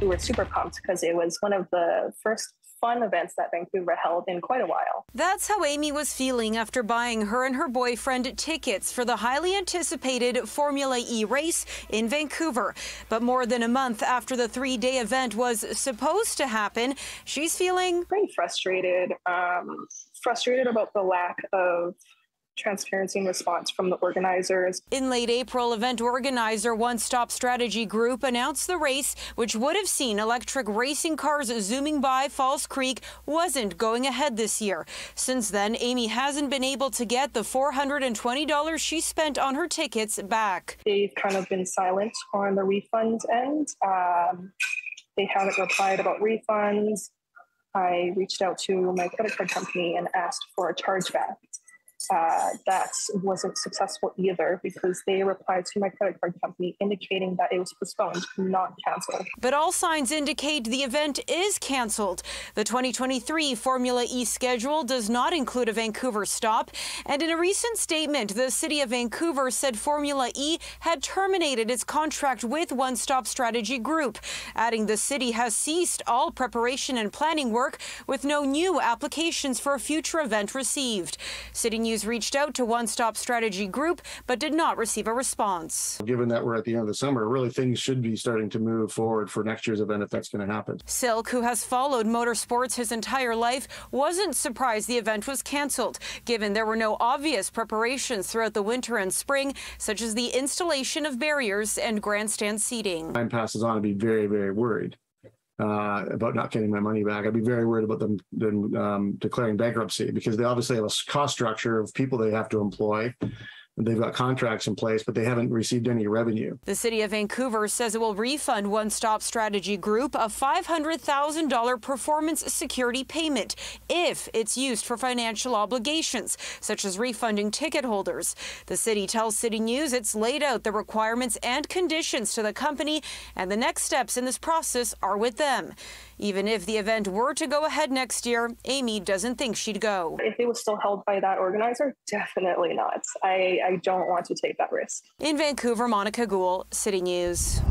We were super pumped because it was one of the first fun events that Vancouver held in quite a while. That's how Amy was feeling after buying her and her boyfriend tickets for the highly anticipated Formula E race in Vancouver. But more than a month after the 3-day event was supposed to happen, she's feeling pretty frustrated. Frustrated about the lack of transparency and response from the organizers. In late April, event organizer One Stop Strategy Group announced the race, which would have seen electric racing cars zooming by Falls Creek, wasn't going ahead this year. Since then, Amy hasn't been able to get the $420 she spent on her tickets back. They've kind of been silent on the refund end. They haven't replied about refunds. I reached out to my credit card company and asked for a chargeback. That wasn't successful either because they replied to my credit card company indicating that it was postponed, not canceled. But all signs indicate the event is canceled. The 2023 Formula E schedule does not include a Vancouver stop. And in a recent statement, the city of Vancouver said Formula E had terminated its contract with One Stop Strategy Group, adding the city has ceased all preparation and planning work with no new applications for a future event received. City News reached out to One Stop Strategy Group, but did not receive a response. Given that we're at the end of the summer, really things should be starting to move forward for next year's event if that's going to happen. Silk, who has followed motorsports his entire life, wasn't surprised the event was canceled, given there were no obvious preparations throughout the winter and spring, such as the installation of barriers and grandstand seating. Time passes on, I'd be very, very worried about not getting my money back. I'd be very worried about them declaring bankruptcy because they obviously have a cost structure of people they have to employ. They've got contracts in place, but they haven't received any revenue. The city of Vancouver says it will refund One Stop Strategy Group a $500,000 performance security payment if it's used for financial obligations, such as refunding ticket holders. The city tells City News it's laid out the requirements and conditions to the company, and the next steps in this process are with them. Even if the event were to go ahead next year, Amy doesn't think she'd go. If it was still held by that organizer, definitely not. I don't want to take that risk. In Vancouver, Monika Gul, City News.